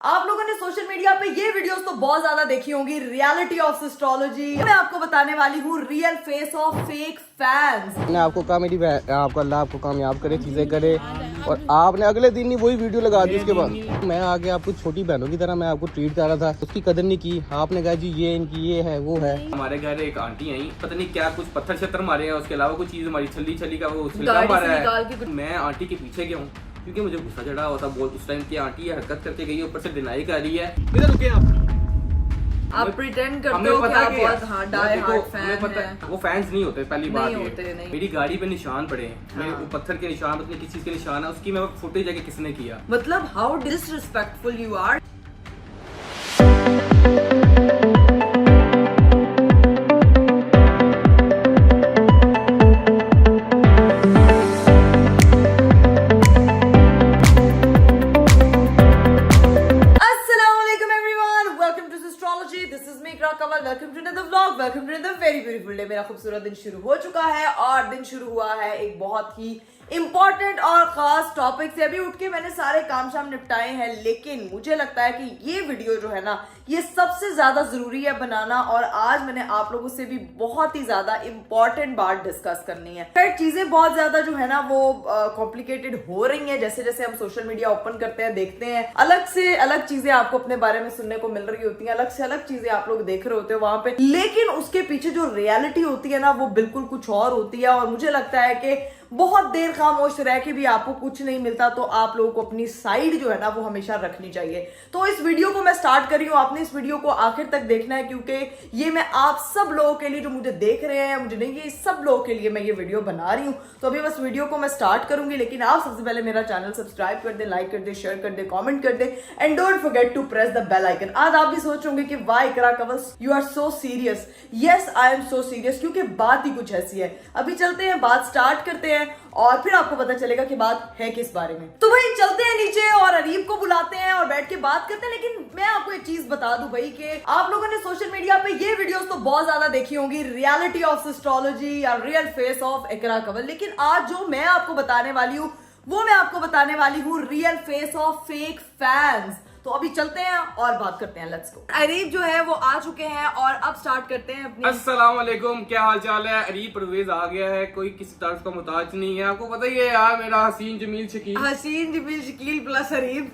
आप लोगों ने सोशल मीडिया पे ये वीडियोस तो बहुत ज्यादा देखी होंगी, रियलिटी ऑफ एस्ट्रोलॉजी। मैं आपको बताने वाली हूँ real face of fake fans. मैंने आपको कहा मेरी आपको अल्लाह आपको कामयाब करे, चीजें करे, और आपने अगले दिन ही वही वीडियो लगा दी। उसके बाद मैं आगे आपको छोटी बहनों की तरह मैं आपको ट्रीट कर रहा था, उसकी कदर नहीं की। आपने कहा जी ये इनकी ये है वो है। हमारे घर एक आंटी आई, पता नहीं क्या कुछ पत्थर छत्तर मारे हैं, उसके अलावा कुछ चीज हमारी छली का वो छिलका मारा है। मैं आंटी के पीछे गया हूँ क्योंकि मुझे गुस्सा चढ़ा होता बहुत उस टाइम की। आंटी हरकत करके गई, ऊपर से डिनाई कर रही है। इधर रुके आप प्रिटेंड करते हो कि आप बहुत डाई हार्ड फैन हैं। वो फैंस नहीं होते, पहली बात ये मेरी गाड़ी पे निशान पड़े हैं, मेरे पत्थर के निशान, पता नहीं किस चीज के निशान है, उसकी मैं फुटेज है कि किसने किया। मतलब how disrespectful you are. Welcome to another vlog, welcome to another very beautiful day. मेरा खूबसूरत दिन शुरू हो चुका है और दिन शुरू हुआ है एक बहुत ही इंपॉर्टेंट और खास टॉपिक से। अभी उठ के मैंने सारे काम शाम निपटाए हैं, लेकिन मुझे लगता है कि ये वीडियो जो है ना, ये सबसे ज्यादा जरूरी है बनाना। और आज मैंने आप लोगों से भी बहुत ही ज्यादा इंपॉर्टेंट बात डिस्कस करनी है। फिर चीजें बहुत ज्यादा जो है ना वो कॉम्प्लिकेटेड हो रही हैं। जैसे जैसे हम सोशल मीडिया ओपन करते हैं, देखते हैं, अलग से अलग चीजें आपको अपने बारे में सुनने को मिल रही होती हैं, अलग से अलग चीजें आप लोग देख रहे होते हो वहां पे, लेकिन उसके पीछे जो रियलिटी होती है ना वो बिल्कुल कुछ और होती है। और मुझे लगता है कि बहुत देर खामोश रह के भी आपको कुछ नहीं मिलता, तो आप लोगों को अपनी साइड जो है ना वो हमेशा रखनी चाहिए। तो इस वीडियो को मैं स्टार्ट कर रही हूँ, आपने इस वीडियो को आखिर तक देखना है, क्योंकि ये मैं आप सब लोगों के लिए जो मुझे देख रहे हैं, मुझे नहीं, ये सब लोगों के लिए मैं ये वीडियो बना रही हूँ। तो अभी बस वीडियो को मैं स्टार्ट करूंगी, लेकिन आप सबसे पहले मेरा चैनल सब्सक्राइब कर दे, लाइक कर दे, शेयर कर दे, कॉमेंट कर दे, and don't forget to press the bell icon. आज आप भी सोच होंगे कि why Iqra Kanwal you are so serious. Yes, I am so serious, क्योंकि बात ही कुछ ऐसी है। अभी चलते हैं, बात स्टार्ट करते हैं और फिर आपको पता चलेगा कि बात है किस बारे में। तो भाई चलते हैं नीचे और अरीब को बुलाते हैं और बैठ के बात करते हैं। लेकिन मैं आपको एक चीज बता दूं भाई कि आप लोगों ने सोशल मीडिया पे ये वीडियोस तो बहुत ज्यादा देखी होंगी, रियलिटी ऑफ एस्ट्रोलॉजी या रियल फेस ऑफ इकरा कंवल, लेकिन आज जो मैं आपको बताने वाली हूँ वो मैं आपको बताने वाली हूँ real face of fake fans. तो अभी चलते हैं और बात करते हैं, लेट्स गो। अरीब जो है वो आ चुके हैं और अब स्टार्ट करते हैं अपनी। अस्सलाम वालेकुम, क्या हाल चाल है? अरीब परवेज आ गया है, कोई किसी तरफ का मुताज नहीं है। आपको पता ही है यार, मेरा हसीन जमील शकील प्लस अरीब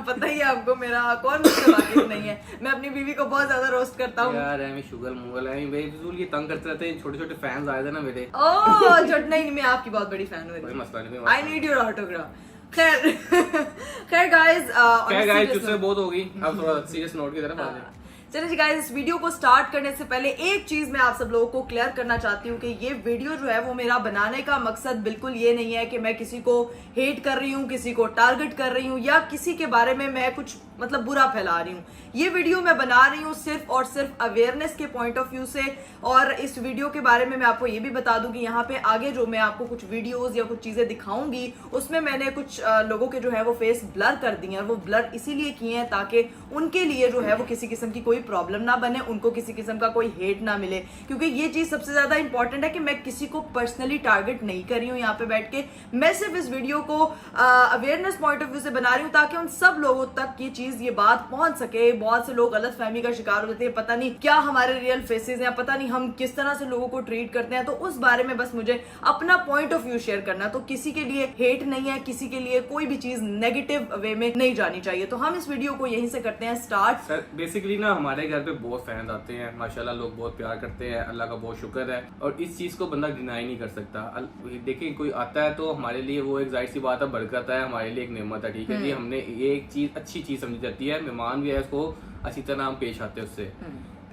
पता ही है आपको, मेरा कौन मुझसे वाकिफ नहीं है। मैं अपनी बीवी को बहुत ज्यादा रोस्ट करता हूँ यार। शुगर मुगल है बेफिजूल, ये तंग करते रहते हैं। छोटे छोटे फैंस आए थे ना मेरे। ओह छोटे नहीं, मैं आपकी बहुत बड़ी फैन हूँ। कोई मसला नहीं, आई नीड योर ऑटोग्राफ। खैर गाइस तुझसे बहुत होगी, अब थोड़ा सीरियस नोट की तरफ आ जाए। चलिए जी गाइस, इस वीडियो को स्टार्ट करने से पहले एक चीज मैं आप सब लोगों को क्लियर करना चाहती हूँ कि ये वीडियो जो है वो मेरा बनाने का मकसद बिल्कुल ये नहीं है कि मैं किसी को हेट कर रही हूँ, किसी को टारगेट कर रही हूँ, या किसी के बारे में मैं कुछ मतलब बुरा फैला रही हूँ। ये वीडियो मैं बना रही हूँ सिर्फ और सिर्फ अवेयरनेस के पॉइंट ऑफ व्यू से। और इस वीडियो के बारे में मैं आपको ये भी बता दूं कि यहाँ पे आगे जो मैं आपको कुछ वीडियोस या कुछ चीजें दिखाऊंगी, उसमें मैंने कुछ लोगों के जो है वो फेस ब्लर कर दिए हैं। वो ब्लर इसीलिए किए हैं ताकि उनके लिए जो है वो किसी किस्म की कोई प्रॉब्लम ना बने, उनको किसी किस्म का कोई हेट ना मिले। क्योंकि ये चीज सबसे ज्यादा इंपॉर्टेंट है कि मैं किसी को पर्सनली टारगेट नहीं कर रही हूँ यहाँ पे बैठ के। मैं सिर्फ इस वीडियो को अवेयरनेस पॉइंट ऑफ व्यू से बना रही हूँ ताकि उन सब लोगों तक ये बात पहुंच सके। बहुत से लोग गलत फहमी का शिकार हो जाते हैं, पता नहीं क्या हमारे रियल फेसेस हैं, पता नहीं हम किस तरह से लोगों को ट्रीट करते हैं। तो उस बारे में बस मुझे अपना पॉइंट ऑफ व्यू शेयर करना। तो किसी के लिए हेट नहीं है, किसी के लिए कोई भी चीज नेगेटिव वे में नहीं जानी चाहिए। तो हम इस वीडियो को यहीं से करते हैं स्टार्ट। सर बेसिकली ना हमारे घर पे बहुत फैन आते हैं, माशाल्लाह लोग बहुत प्यार करते हैं, अल्लाह का बहुत शुक्र है। और इस चीज को बंदा डिनाई नहीं कर सकता। देखिए कोई आता है तो हमारे लिए वो एक जाहिर सी बात है, बरकत है, हमारे लिए एक नेमत है, ठीक है जी। हमने ये एक चीज अच्छी चीज समझी जाती है, मेहमान भी है, उसको अच्छी तरह हम पेश आते हैं उससे।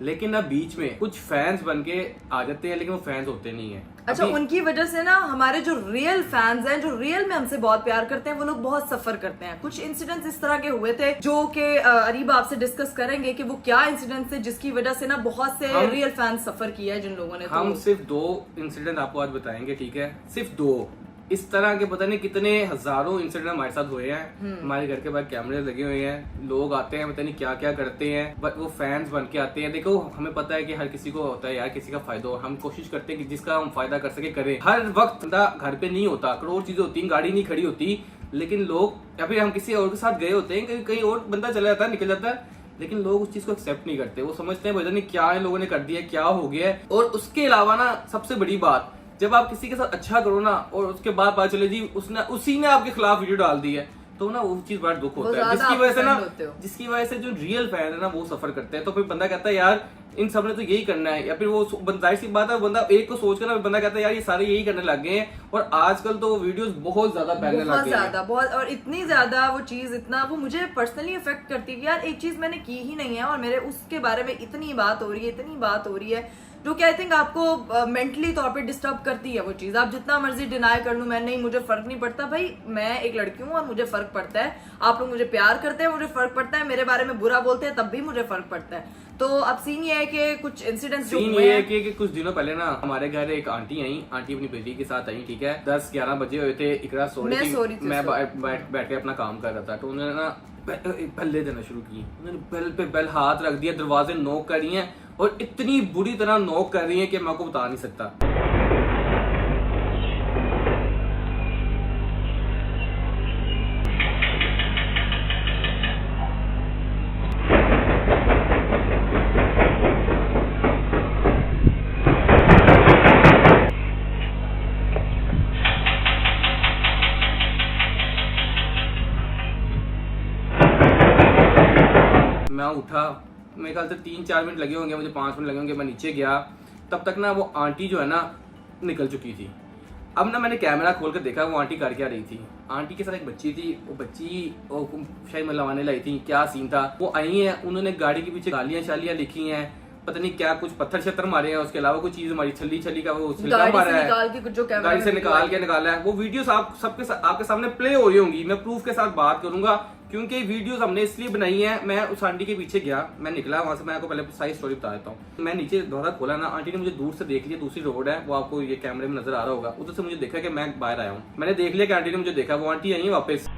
लेकिन ना बीच में कुछ फैंस बन के आ जाते हैं, लेकिन वो फैंस होते नहीं है। अच्छा, उनकी वजह से ना हमारे जो रियल फैंस हैं, जो रियल में हमसे बहुत प्यार करते हैं, वो लोग बहुत सफर करते हैं। कुछ इंसिडेंट्स इस तरह के हुए थे जो कि अरीब आपसे डिस्कस करेंगे कि वो क्या इंसिडेंट्स थे जिसकी वजह से ना बहुत से रियल फैंस सफर किया है जिन लोगों ने। हम सिर्फ 2 इंसिडेंट आपको आज बताएंगे, ठीक है? सिर्फ 2। इस तरह के पता नहीं कितने हजारों इंसिडेंट हमारे साथ हुए हैं। हमारे घर के बाहर कैमरे लगे हुए हैं, लोग आते हैं, पता नहीं क्या क्या करते हैं, बट वो फैंस बन के आते हैं। देखो हमें पता है कि हर किसी को होता है यार किसी का फायदा हो, हम कोशिश करते हैं कि जिसका हम फायदा कर सके करें। हर वक्त बंदा घर पे नहीं होता, करोड़ चीजें होती, गाड़ी नहीं खड़ी होती, लेकिन लोग या फिर हम किसी और के साथ गए होते हैं, कहीं कहीं और बंदा चला जाता है, निकल जाता है, लेकिन लोग उस चीज को एक्सेप्ट नहीं करते। वो समझते हैं पता नहीं क्या इन लोगों ने कर दिया, क्या हो गया है। और उसके अलावा ना सबसे बड़ी बात, जब आप किसी के साथ अच्छा करो ना और उसके बाद पता चले जी उसी ने आपके खिलाफ वीडियो डाल दी है, तो ना वो चीज बड़ा दुख होता है, जिसकी वजह से जो रियल फैन है ना वो सफर करते हैं। तो फिर बंदा कहता है यार इन सब ने तो यही करना है, या फिर वो जाहिर सी बात है बंदा एक को सोच कर ना बंदा कहता है यार ये सारे यही करने लग गए हैं। और आजकल तो वीडियोस बहुत ज्यादा फैलने लग गए हैं, बहुत, और इतनी ज्यादा वो चीज इतना वो मुझे पर्सनली इफेक्ट करती है कि यार एक चीज मैंने की ही नहीं है और मेरे उसके बारे में इतनी बात हो रही है जो कि आई थिंक आपको मेंटली तौर पे डिस्टर्ब करती है वो चीज। आप जितना मर्जी डिनाई कर लूं मैं नहीं, मुझे फर्क नहीं पड़ता भाई, मैं एक लड़की हूं और मुझे फर्क पड़ता है। आप लोग मुझे प्यार करते हैं, मुझे फर्क पड़ता है, मेरे बारे में बुरा बोलते हैं तब भी मुझे फर्क पड़ता है। तो अब सीन ये है कि कुछ इंसिडेंट्स सीन ये है कि कुछ दिनों पहले ना हमारे घर एक आंटी आई, आंटी अपनी बेटी के साथ आई, ठीक है, 10-11 बजे हुए थे, इकरा सो रही थी, मैं बैठ के अपना काम कर रहा था। तो उन्होंने ना बल्ले देना शुरू की, उन्होंने बेल पे बेल हाथ रख दिया, दरवाजे नॉक कर रही हैं और इतनी बुरी तरह नॉक कर रही हैं कि मैं आपको बता नहीं सकता। मैं उठा, मेरे ख्याल से 3-4 मिनट लगे होंगे, मुझे 5 मिनट लगे होंगे। मैं नीचे गया, तब तक ना वो आंटी जो है ना निकल चुकी थी। अब ना मैंने कैमरा खोल कर देखा वो आंटी कर क्या रही थी। आंटी के साथ एक बच्ची थी, वो बच्ची शायद मलवाने लाई थी, क्या सीन था। वो आई है, उन्होंने गाड़ी के पीछे गालियां शालियां लिखी हैं, पता नहीं क्या कुछ पत्थर छत्तर मारे हैं, उसके अलावा कोई चीज मारी, छली का वो छिलका मारा है, गाड़ी से निकाला है। वो वीडियोस आपके सामने प्ले हो रही होंगी, मैं प्रूफ के साथ बात करूंगा क्योंकि वीडियोस हमने इसलिए बनाई है। मैं उस आंटी के पीछे गया, मैं निकला वहां से, मैं आपको पहले सारी स्टोरी बता देता हूँ। मैं नीचे दरवाजा खोला ना, आंटी ने मुझे दूर से देख लिया, दूसरी रोड है वो आपको ये कैमरे में नजर आ रहा होगा, उधर से मुझे देखा कि मैं बाहर आया हूँ। मैंने देख लिया कि आंटी ने मुझे देखा, वो आंटी आई वापस।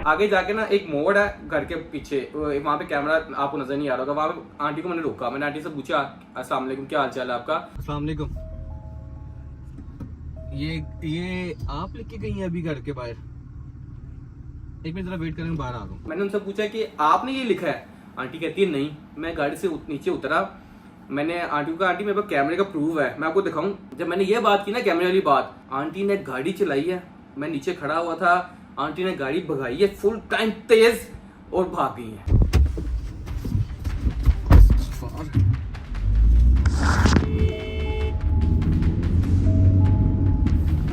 आगे जाके ना एक मोड़ है घर के पीछे, वहां पे कैमरा आपको नजर नहीं आ रहा होगा, वहां पे आंटी को मैंने रोका, मैंने आंटी से पूछा अस्सलाम वालेकुम, क्या हाल चाल है आपका। अस्सलाम वालेकुम, ये आप लेके गई हैं अभी घर के बाहर? एक मिनट जरा वेट करें, बाहर आ रहा हूँ। मैंने उनसे पूछा कि आपने ये लिखा है? आंटी कहती है नहीं। मैं गाड़ी से नीचे उतरा, मैंने आंटी को कहा आंटी मेरे पास कैमरे का प्रूफ है, मैं आपको दिखाऊं। जब मैंने ये बात की ना कैमरे वाली बात, आंटी ने गाड़ी चलाई है, मैं नीचे खड़ा हुआ था, आंटी ने गाड़ी भगाई है फुल टाइम तेज और भाग गई है।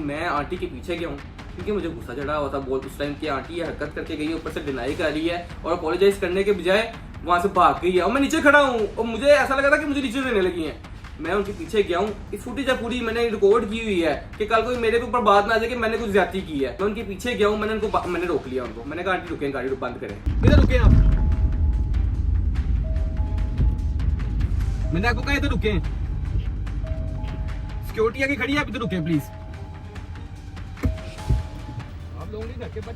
मैं आंटी के पीछे गया हूँ क्योंकि मुझे गुस्सा चढ़ा हुआ था बहुत उस टाइम की। आंटी ये हरकत करके गई है, ऊपर से डिनाई कर रही है और अपोलोजाइज करने के बजाय वहां से भाग गई है। और मैं नीचे खड़ा हूँ और मुझे ऐसा लगा था कि मुझे नीचे देने लगी है। मैं उनके पीछे गया हूँ, इस फुटेज पूरी मैंने रिकॉर्ड की हुई है कि कल कोई मेरे ऊपर बात ना आ जाए कि मैंने कुछ ज्यादती की है। मैं उनके पीछे गया हूँ, मैंने रोक लिया उनको, मैंने कहा आंटी रुकें, गाड़ी बंद करें। इधर रुके आप, मैंने आपको कहा इधर रुके, सिक्योरिटी आगे खड़ी है, आप इधर रुके प्लीज। आप लोगों ने धक्के पर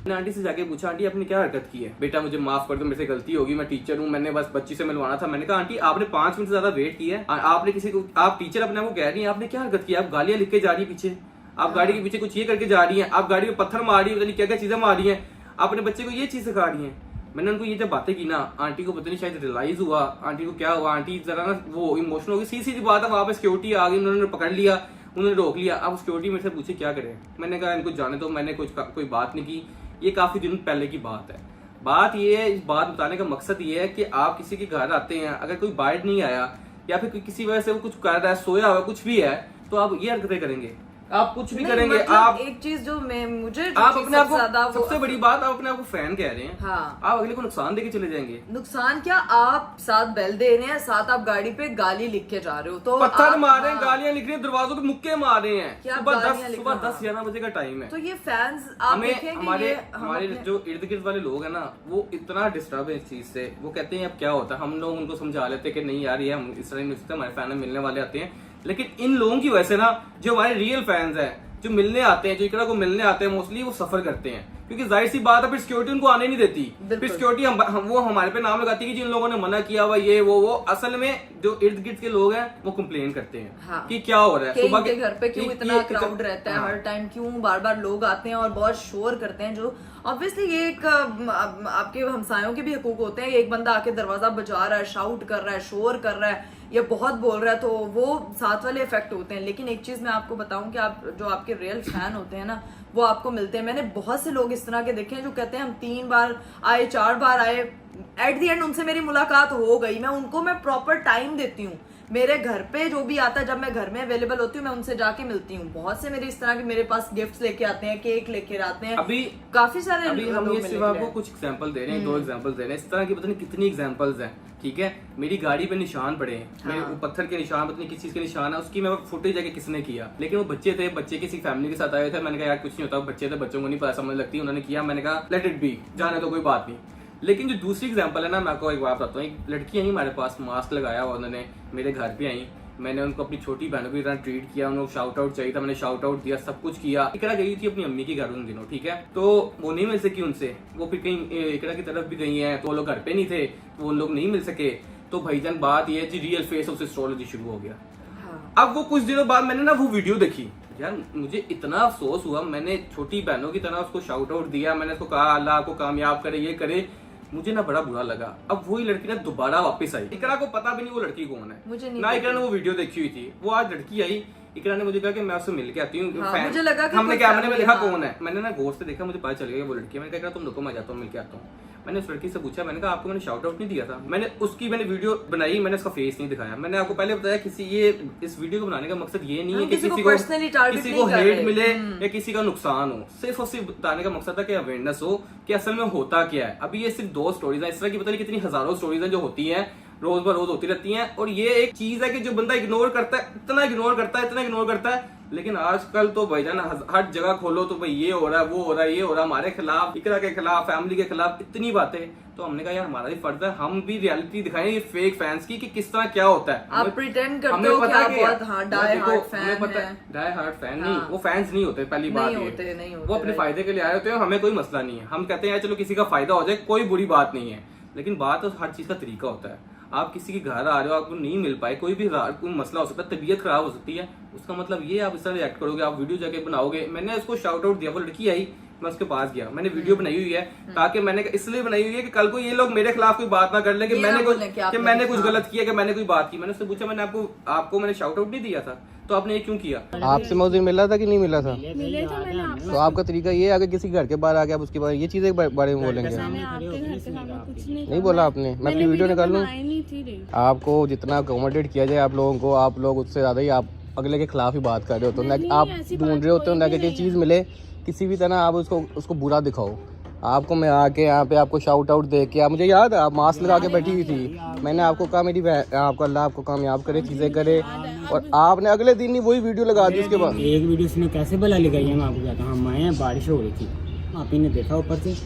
मैंने आंटी से जाके पूछा आंटी आपने क्या हरकत की है? बेटा मुझे माफ कर दो, मेरे से गलती होगी, मैं टीचर हूँ, मैंने बस बच्ची से मिलवाना था। मैंने कहा आंटी आपने 5 मिनट से ज्यादा वेट किया है, आपने किसी को, आप टीचर अपने को कह रही हैं, आपने क्या हरकत की? आप गालियां लिख के जा रही है पीछे, आप गाड़ी के पीछे कुछ ये करके जा रही है, आप गाड़ी में पत्थर मार रही है, क्या क्या चीजें मार रही है, अपने बच्चे को ये चीज सिखा रही है। मैंने उनको ये जब बातें की ना, आंटी को पता नहीं शायद रियलाइज हुआ, आंटी को क्या हुआ, आंटी जरा ना वो इमोशनल हो गई। सीधी बात है, वहां पे सिक्योरिटी आ गई, उन्होंने पकड़ लिया, उन्होंने रोक लिया। अब सिक्योरिटी मेरे से पूछे क्या करें, मैंने कहा इनको जाने दो, मैंने कोई बात नहीं की। ये काफी दिन पहले की बात है। बात ये है, इस बात बताने का मकसद ये है कि आप किसी के घर आते हैं, अगर कोई बाहर नहीं आया या फिर किसी वजह से वो कुछ कर रहा है, सोया हुआ कुछ भी है, तो आप ये हरकतें करेंगे, आप कुछ भी करेंगे। मतलब आप एक चीज जो मुझे आप अपने आप को, सबसे बड़ी बात, आप अपने आप को फैन कह रहे हैं, हाँ, आप अगले को नुकसान देके चले जाएंगे। नुकसान क्या, आप साथ बेल दे रहे हैं, साथ आप गाड़ी पे गाली लिख के जा रहे हो, तो पत्थर मार रहे हैं, गालियां लिख रहे हैं, दरवाजों पे मुक्के मार रहे हैं। सुबह 10-11 बजे का टाइम है। तो ये फैंस आप हमारे जो इर्द गिर्द वाले लोग हैं ना, वो इतना डिस्टर्ब है इस चीज से। वो कहते हैं अब क्या होता है, हम लोग उनको समझा लेते हैं कि नहीं यार ये हम इस तरह नहीं मिलते, हमारे फैन मिलने वाले आते हैं। लेकिन इन लोगों की वजह से ना, जो हमारे रियल फैंस हैं, जो मिलने आते हैं, जो इकरा को मिलने आते हैं, मोस्टली वो सफर करते हैं क्योंकि जाहिर सी बात है फिर सिक्योरिटी उनको आने नहीं देती। फिर सिक्योरिटी वो हमारे पे नाम लगाती है कि जिन लोगों ने मना किया हुआ ये वो असल में जो इर्द गिर्द के लोग हैं वो कंप्लेन करते हैं हाँ। कि क्या हो रहा है, सुबह के घर पे क्यों इतना क्राउड रहता है हाँ। हर टाइम, क्यों बार बार लोग आते हैं और बहुत शोर करते हैं, जो ऑब्वियसली ये एक आपके हमसायों के भी हकूक होते हैं। एक बंदा आके दरवाजा बजा रहा है, शाउट कर रहा है, शोर कर रहा है, ये बहुत बोल रहा है, तो वो साथ वाले इफेक्ट होते हैं। लेकिन एक चीज मैं आपको बताऊं कि आप जो आपके रियल फैन होते हैं ना वो आपको मिलते हैं। मैंने बहुत से लोग इस तरह के देखे हैं जो कहते हैं हम 3 बार आए, 4 बार आए, एट दी एंड उनसे मेरी मुलाकात हो गई। मैं प्रॉपर टाइम देती हूँ। मेरे घर पे जो भी आता है, जब मैं घर में अवेलेबल होती हूँ मैं उनसे जाके मिलती हूँ। बहुत से मेरे इस तरह के मेरे पास गिफ्ट्स लेके आते हैं, केक लेके आते हैं। अभी काफी सारे अभी हम लोग ये मिले सिर्फ आपको हैं। कुछ एग्जांपल दे रहे हैं, 2 एग्जांपल दे रहे हैं। इस तरह की पता नहीं कितनी एग्जांपल्स हैं। ठीक है, मेरी गाड़ी पे निशान पड़े हैं, मेरे हाँ। पत्थर के निशान, पता नहीं किस चीज के निशान है, उसकी मैं फुटेज है कि किसने किया। लेकिन वो बच्चे थे, बच्चे किसी फैमिली के साथ आए थे। मैंने कहा यार कुछ नहीं होता, बच्चे थे, बच्चों को नहीं पता समझ लगती। उन्होंने किया, मैंने कहा लेट इट बी, जाने तो कोई बात नहीं। लेकिन जो दूसरी एग्जांपल है ना, मैं आपको एक बात बताता हूँ। एक लड़की आई हमारे पास, मास्क लगाया हुआ, उन्होंने मेरे घर पे आई। मैंने उनको अपनी छोटी बहनों की तरह ट्रीट किया, उनको शाउट आउट चाहिए था, मैंने शाउट आउट दिया, सब कुछ किया। इकरा गई थी अपनी अम्मी के घर उन दिनों, ठीक है, तो वो नहीं मिल सकी उनसे। वो फिर कहीं इकरा की तरफ भी गई है, तो वो लोग घर पे नहीं थे, तो वो लोग नहीं मिल सके। तो भाईजान बात ये है, रियल फेस ऑफ एस्ट्रोलॉजी शुरू हो गया। अब वो कुछ दिनों बाद मैंने ना वो वीडियो देखी, यार मुझे इतना अफसोस हुआ। मैंने छोटी बहनों की तरह उसको शाउट आउट दिया, मैंने उसको कहा अल्लाह आपको कामयाब करे, ये करे। मुझे ना बड़ा बुरा लगा। अब वही लड़की ना दोबारा वापस आई। इकरा को पता भी नहीं वो लड़की कौन है, मुझे नहीं ना इकरा ने वो वीडियो देखी हुई थी। वो आज लड़की आई, इकरा ने मुझे कहा कि मैं उससे मिल के आती हूँ। हाँ, मुझे लगा कि हमने कोई कैमरे में family, देखा हाँ। कौन है। मैंने ना गौर से देखा, मुझे पता चल गया वो लड़की है। मैंने कहा तुम रुको, मैं जाता हूँ, मिल के आता हूँ। मैंने उस लड़की से पूछा, मैंने कहा आपको मैंने शाउट आउट नहीं दिया था? मैंने वीडियो बनाई, मैंने उसका फेस नहीं दिखाया। मैंने आपको पहले बताया इस वीडियो को बनाने का मकसद ये नहीं है कि किसी को हेट मिले या किसी का नुकसान हो। सिर्फ और सिर्फ बताने का मकसद था कि अवेयरनेस हो कि असल में होता क्या है। अभी ये सिर्फ 2 स्टोरीज है, इस तरह की पता नहीं कितनी हजारों स्टोरीज हैं जो होती हैं, रोज ब रोज होती रहती हैं। और ये एक चीज है कि जो बंदा इग्नोर करता है, इतना इग्नोर करता है। लेकिन आजकल तो भाईजान हर जगह खोलो तो भाई ये हो रहा है, वो हो रहा है, ये हो रहा है, हमारे खिलाफ, इकरा के खिलाफ, फैमिली के खिलाफ, इतनी बातें। तो हमने कहा यार हमारा भी फर्ज है, हम भी रियलिटी दिखाएं ये फेक फैंस की कि किस तरह क्या होता है। आप प्रिटेंड करते हो कि आप बहुत डाई हार्ट फैन हैं। डाई हार्ट फैन नहीं, वो फैंस नहीं होते। पहली बात ये, वो अपने फायदे के लिए आए होते हैं। हमें कोई मसला नहीं है, हम कहते हैं चलो किसी का फायदा हो जाए, कोई बुरी बात नहीं है। लेकिन बात तो हर चीज का तरीका होता है। आप किसी के घर आ रहे हो, आपको नहीं मिल पाए, कोई भी कोई मसला हो सकता है, तबीयत खराब हो सकती है, उसका मतलब ये आप इस तरह रिएक्ट करोगे, आप वीडियो जाके बनाओगे। मैंने उसको शाउट आउट दिया, वो लड़की आई, मैं उसके पास गया, मैंने वीडियो बनाई हुई है, ताकि मैंने इसलिए बनाई हुई है कि कल को ये लोग मेरे खिलाफ कोई बात ना कर ले कि मैंने कुछ गलत किया, कि मैंने कोई बात की। मैंने उससे पूछा, मैंने आपको मैंने शाउट आउट नहीं दिया था, तो आपने ये क्यों किया? आपसे मौजूद मिला था कि नहीं मिला था? मिले थे मैंने आपको। तो आपका तरीका ये है कि किसी घर के बाहर आके आप उसके बाद ये चीजें बारे में बोलेंगे? मैंने आपके घर के सामने कुछ नहीं बोला आपने? मैं अपनी वीडियो निकाल लूँ? नहीं थी रे। आपको जितना अकोमोडेट किया जाए आप लोगों को, आप लोग उससे ज्यादा ही आप अगले के खिलाफ ही बात कर रहे हो। तो आप ढूंढ रहे होते हो नेगेटिव चीज मिले, किसी भी तरह आप उसको बुरा दिखाओ। आपको मैं आके यहाँ पे आपको शाउट आउट दे के, मुझे याद है आप मास्क लगा के बैठी हुई थी, मैंने आपको कहा मेरी आपको अल्लाह आपको कामयाब करे, चीजें करे, और आपने अगले दिन ही वही वीडियो लगा दी उसके बाद। एक वीडियो उसने कैसे भला लगाई है, मैं आपको कहता हूँ। हम आए हैं, बारिश हो रही थी, आप ही ने देखा ऊपर से,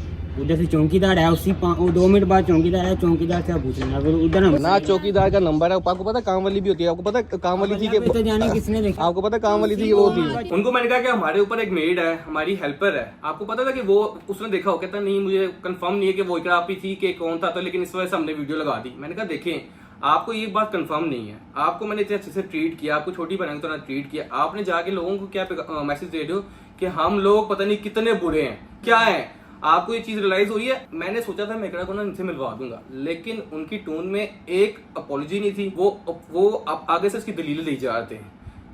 उधर से चौकीदार है, उसी 2 मिनट बाद चौकीदार है, चौकीदार से आप पूछ लेना। अगर उधर ना चौकीदार का नंबर है, आपको पता काम वाली भी होती है, आपको पता काम वाली थी कि जाने किसने देखा, आपको पता काम वाली थी वो थी। उनको मैंने कहा कि हमारे ऊपर एक मेड है, हमारी हेल्पर है, आपको पता था कि वो उसने देखा हो? कहता नहीं मुझे कंफर्म नहीं है कि वो इकरा आप ही थी कि कौन था, तो लेकिन इस वजह से हमने वीडियो लगा दी। मैंने कहा देखें, आपको ये बात कंफर्म नहीं है, आपको मैंने इतने अच्छे से ट्रीट किया, आपको छोटी बहन की तरह ट्रीट किया, आपने जाके लोगों को क्या मैसेज दे रहे हो कि हम लोग पता नहीं कितने बुरे हैं, क्या है? आपको ये चीज रियलाइज हुई है? मैंने सोचा था मैं इकरा को ना इनसे मिलवा दूंगा, लेकिन उनकी टोन में एक अपॉलॉजी नहीं थी। वो आगे से उसकी दलीलें दी जा रहे थे।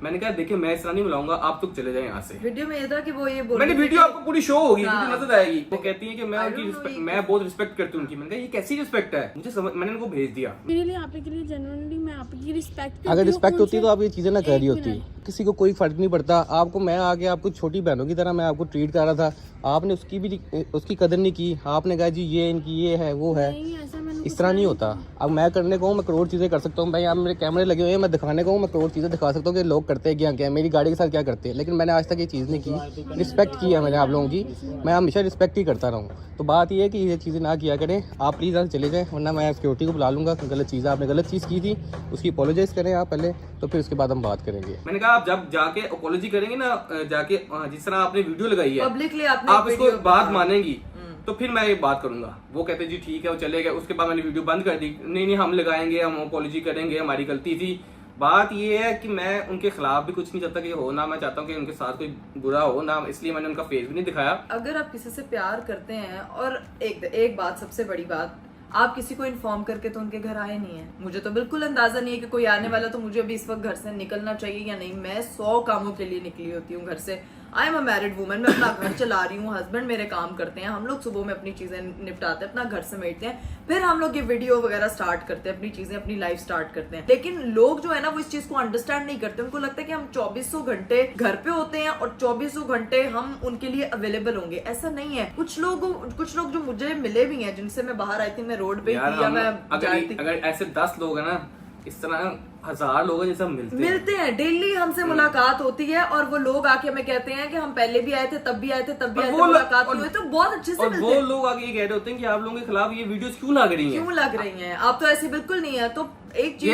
मैंने कहा देखिए मैं इस तरह नहीं मिलाऊंगा, आप तो चले जाए यहाँ से। वीडियो में ये था कि वो ये बोल मैंने वीडियो आपको पूरी शो होगी, हाँ। वीडियो नजर आएगी। वो कहती है कि मैं बहुत रिस्पेक्ट करती हूँ उनकी। मैंने कहा ये कैसी रिस्पेक्ट है? मैंने उनको भेज दिया। मेरे लिए आपके लिए जेन्युइनली मैं आपकी रिस्पेक्ट, अगर रिस्पेक्ट होती तो आप ये चीजें ना कर रही होती। किसी को कोई फर्क नहीं पड़ता। आपको मैं आगे आपको छोटी बहनों की तरह मैं आपको ट्रीट कर रहा था, आपने उसकी कदर नहीं की। आपने कहा जी ये इनकी ये है वो है, इस तरह नहीं होता। अब मैं करने को हूँ, मैं करोड़ चीजें कर सकता हूँ भाई। यहाँ मेरे कैमरे लगे हुए हैं, मैं दिखाने को हूँ, मैं करोड़ चीजें दिखा सकता हूँ कि लोग करते हैं कि हाँ क्या मेरी गाड़ी के साथ क्या करते हैं, लेकिन मैंने आज तक ये चीज़ नहीं की, रिस्पेक्ट की है मैंने आप लोगों की, मैं हमेशा रिस्पेक्ट ही करता रहूँ। तो बात ये है कि ये चीज़ें ना किया करें आप, प्लीज़ यहाँ से चले जाएँ, वरना मैं सिक्योरिटी को बुला लूँगा। गलत चीज़ है, आपने गलत चीज़ की थी, उसकी अपोलोजाइज़ करें आप पहले, तो फिर उसके बाद हम बात करेंगे। मैंने कहा आप जब जाके अपोलॉजी करेंगे ना, जाके जिस तरह आपने वीडियो लगाई है पब्लिकली आप इसको बात मानेंगी तो फिर मैं ये बात करूंगा। वो कहते जी ठीक है, वो चले गए, उसके बाद मैंने वीडियो बंद कर दी। नहीं हम लगाएंगे, हम अपोलॉजी करेंगे, हमारी गलती थी। बात ये है कि मैं उनके खिलाफ भी कुछ नहीं चाहता कि हो, ना मैं चाहता हूँ कि उनके साथ कोई बुरा हो ना, इसलिए मैंने उनका फेस भी नहीं दिखाया। अगर आप किसी से प्यार करते हैं, और एक बात, सबसे बड़ी बात, आप किसी को इन्फॉर्म करके तो उनके घर आए नहीं है। मुझे तो बिल्कुल अंदाजा नहीं है कि कोई आने वाला, तो मुझे अभी इस वक्त घर से निकलना चाहिए या नहीं। मैं 100 कामों के लिए निकली होती हूँ घर से। I am a married woman, मैं अपना घर चला रही हूँ, हस्बैंड मेरे काम करते हैं, हम लोग सुबह में अपनी चीजें निपटाते हैं, अपना घर समेटते हैं, फिर हम लोग ये वीडियो वगैरह स्टार्ट करते हैं, अपनी चीजें, अपनी लाइफ स्टार्ट करते हैं। लेकिन लोग जो है ना वो इस चीज को अंडरस्टैंड नहीं करते। उनको लगता है कि हम 2400 घंटे घर पे होते हैं और 2400 घंटे हम उनके लिए अवेलेबल होंगे। ऐसा नहीं है। कुछ लोग जो मुझे मिले भी हैं, जिनसे मैं बाहर आई थी, मैं रोड पे थी या मैं अगर ऐसे 10 लोग हैं ना, इस तरह 1000 लोग हैं जैसे हम मिलते हैं डेली, हमसे मुलाकात होती है, और वो लोग आके हमें कहते हैं कि हम पहले भी आए थे, तब भी आए थे, तब भी आए थे, मुलाकात हुई, तो बहुत अच्छे से मिलते हैं। वो लोग आगे ये कह रहे होते हैं कि आप लोगों के खिलाफ ये वीडियोस क्यों लग रही हैं, आप तो ऐसी बिल्कुल नहीं है। तो एक चीज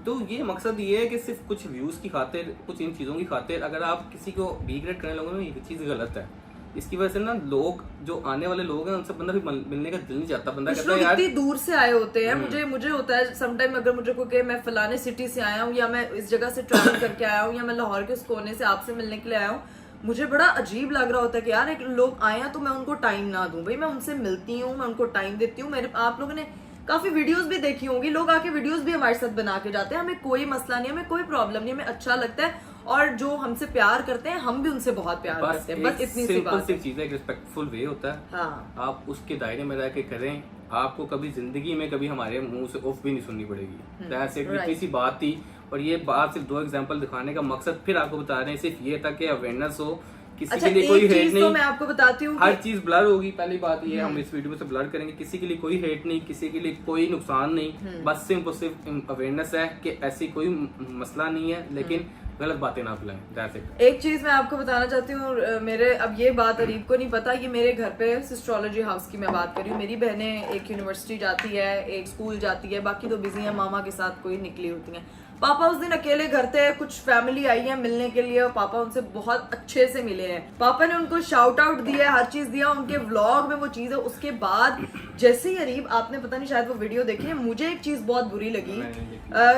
तो ये मकसद ये है कि सिर्फ कुछ व्यूज की खातिर, कुछ इन चीजों की खातिर अगर आप किसी को डिग्रेड करने लगोगे ना, ये चीज गलत है। इसकी वजह से ना लोग जो आने वाले लोग हैं उनसे बंदा भी मिलने का दिल नहीं चाहता। बंदा कहता है यार इतनी दूर से आए होते हैं। मुझे होता है समटाइम, अगर मुझे कोई कहे मैं फलाने सिटी से आया हूँ, या मैं इस जगह से ट्रैवल करके आया हूँ, या मैं लाहौर के उस कोने से आपसे मिलने के लिए आया हूँ, मुझे बड़ा अजीब लग रहा होता है कि यार एक लोग आए हैं तो मैं उनको टाइम ना दूं। भाई मैं उनसे मिलती हूँ, मैं उनको टाइम देती हूँ। आप लोगों ने काफी वीडियोस भी देखी होंगी, लोग आके वीडियोस भी हमारे साथ बना के जाते हैं, हमें कोई मसला नहीं, हमें कोई प्रॉब्लम नहीं, हमें अच्छा लगता है। और जो हमसे प्यार करते हैं, हम भी उनसे बहुत प्यार करते हैं। बस इतनी सी बात है। चीज है, एक रिस्पेक्टफुल वे होता है। हाँ। आप उसके दायरे में रह के करें, आपको कभी जिंदगी में कभी हमारे मुंह से उफ भी नहीं सुननी पड़ेगी। दैट्स इट, इतनी सी बात थी। और ये बात सिर्फ 2 एग्जांपल दिखाने का मकसद फिर आपको बता रहे हैं, सिर्फ ये था कि अवेयरनेस हो, किसी के लिए कोई हेट नहीं। तो मैं आपको बताती हूँ, हर चीज ब्लर होगी। पहली बात ये हम इस वीडियो में से ब्लर करेंगे, किसी के लिए कोई हेट नहीं, किसी के लिए कोई नुकसान नहीं, बस सिर्फ अवेयरनेस है कि ऐसी कोई मसला नहीं है, लेकिन गलत बातें ना फैलाएं। That's it. एक चीज मैं आपको बताना चाहती हूँ, मेरे अब ये बात अरीब को नहीं पता, ये मेरे घर पे सिस्ट्रोलॉजी हाउस की मैं बात कर रही हूँ। मेरी बहनें एक यूनिवर्सिटी जाती है, एक स्कूल जाती है, बाकी तो बिजी है, मामा के साथ कोई निकली होती है। पापा उस दिन अकेले घर थे, कुछ फैमिली आई है मिलने के लिए, और पापा उनसे बहुत अच्छे से मिले हैं। पापा ने उनको शाउट आउट दिया, हर चीज दिया, उनके व्लॉग में वो चीज है। उसके बाद जैसे ही अरीब, आपने पता नहीं शायद वो वीडियो देखी है, मुझे एक चीज बहुत बुरी लगी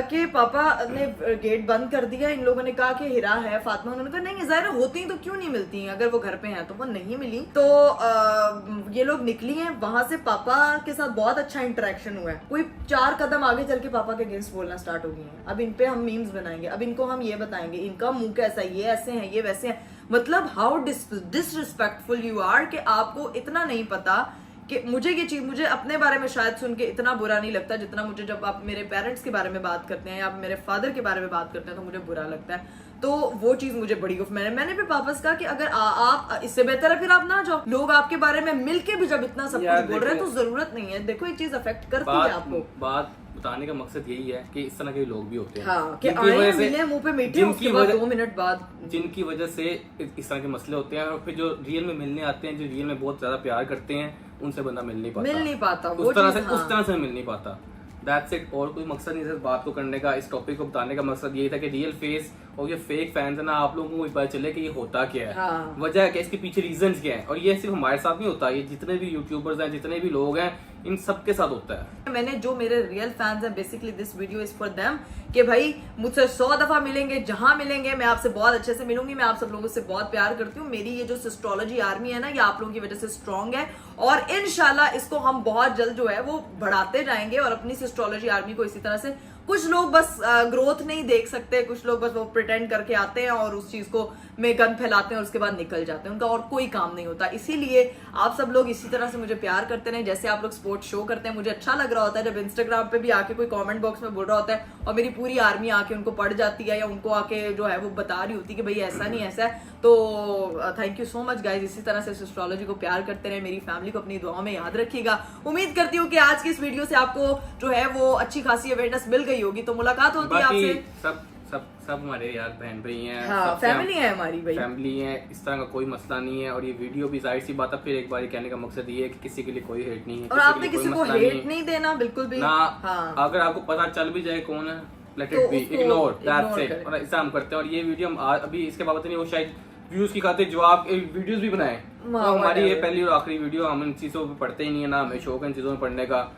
कि पापा ने गेट बंद कर दिया। इन लोगों ने कहा कि हिरा है, फातिमा, उन्होंने कहा नहीं ज़ाहिर होती तो क्यों नहीं मिलती, अगर वो घर पे हैं तो। वो नहीं मिली, तो ये लोग निकली हैं वहां से। पापा के साथ बहुत अच्छा इंटरेक्शन हुआ है। कोई 4 कदम आगे चल के पापा के अगेंस्ट बोलना स्टार्ट हो गई है। अब इन पे हम मीम्स बनाएंगे, अब इनको हम ये बताएंगे, इनका मुंह कैसा, ये ऐसे हैं, ये वैसे हैं। मतलब हाउ डिसरिस्पेक्टफुल यू आर, कि आपको इतना नहीं पता कि मुझे ये चीज, मुझे अपने बारे में शायद सुन के इतना बुरा नहीं लगता जितना मुझे जब आप मेरे पेरेंट्स के बारे में बात करते हैं या आप मेरे फादर के बारे में बात करते हैं तो मुझे बुरा लगता है। तो वो चीज मुझे बड़ी मैंने भी पापा से कहा कि अगर आप इससे बेहतर है फिर आप ना जाओ। लोग आपके बारे में मिलके भी जब इतना सब कुछ बोल रहे हैं तो जरूरत नहीं है। देखो एक चीज अफेक्ट करती है आपको। बात बताने का मकसद यही है कि इस तरह के लोग भी होते हैं, हाँ, कि आए मिले मुंह पे मीठे, उसके बाद 2 मिनट बाद जिनकी वजह से इस तरह के मसले होते हैं। और फिर जो रियल में मिलने आते हैं, जो रियल में बहुत ज्यादा प्यार करते हैं, उनसे बंदा मिल नहीं पाता उस तरह से मिल नहीं पाता। That's it. और कोई मकसद नहीं है इस बात को करने का, इस टॉपिक को बताने का मकसद यही था कि रियल फेस और ये फेक फैंस है ना, आप लोगों को पता चले कि ये होता क्या है। हाँ। वजह क्या है, इसके पीछे रीजंस क्या है। और ये सिर्फ हमारे साथ नहीं होता, ये जितने भी यूट्यूबर्स हैं, जितने भी लोग हैं, इन सब के साथ होता है। मैंने जो मेरे रियल फैंस हैं, basically this video is for them, कि भाई मुझसे 100 दफा मिलेंगे, जहां मिलेंगे मैं आपसे बहुत अच्छे से मिलूंगी। मैं आप सब लोगों से बहुत प्यार करती हूँ। मेरी ये जो सिस्ट्रोलॉजी आर्मी है ना, ये आप लोगों की वजह से स्ट्रांग है, और इंशाल्लाह इसको हम बहुत जल्द जो है वो बढ़ाते जाएंगे। और अपनी सिस्ट्रोलॉजी आर्मी को इसी तरह से, कुछ लोग बस ग्रोथ नहीं देख सकते, कुछ लोग बस वो प्रिटेंड करके आते हैं और उस चीज को में गन फैलाते हैं और उसके बाद निकल जाते हैं, उनका और कोई काम नहीं होता। इसीलिए आप सब लोग इसी तरह से मुझे प्यार करते रहे, जैसे आप लोग सपोर्ट शो करते हैं। मुझे अच्छा लग रहा होता है जब इंस्टाग्राम पे भी आके कोई कमेंट बॉक्स में बोल रहा होता है और मेरी पूरी आर्मी आके उनको पढ़ जाती है या उनको आके जो है वो बता रही होती है कि भाई ऐसा नहीं ऐसा है। तो thank you so much guys. इसी तरह से एस्ट्रोलॉजी को प्यार करते रहे, मेरी फैमिली को अपनी दुआओं में याद रखिएगा। उम्मीद करती हूँ कि आज की इस वीडियो से आपको जो है वो अच्छी खासी अवेयरनेस मिल गई होगी। तो मुलाकात होती है आपसे। सब हमारे यार बहन भाई हैं, हाँ सबसे हम- फैमिली है हमारी भाई। फैमिली है, इस तरह का कोई मसला नहीं है। और ये वीडियो भी जाहिर सी बात है, फिर एक बार कहने का मकसद ये है कि किसी के लिए कोई हेट नहीं है, और आपने के लिए किसी कोई को मसला हेट है। नहीं देना बिल्कुल भी। ना हाँ अगर आपको पता चल भी जाए कौन है, लेट तो इट बी, उसको इग्नोर दैट्स ignore इट। करें। और ऐसा हम करते हैं। और ये वीडियो हम अभी इसके बाबत नहीं, वो शायद व्यूज की खातिर जवाब वीडियोस भी बनाए, तो हाँ, हमारी ये whatever। पहली और आखिरी वीडियो, हम इन चीजों पे पढ़ते ही नहीं है ना, हमें शौक है इन चीजों में पढ़ने का।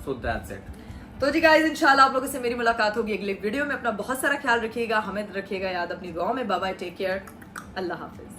So that's it. तो जी गाइस इंशाल्लाह आप लोगों से मेरी मुलाकात होगी अगले वीडियो में। अपना बहुत सारा ख्याल रखिएगा, हमें रखिएगा याद अपनी दुआओं में। बाय बाय, टेक केयर, अल्लाह हाफिज।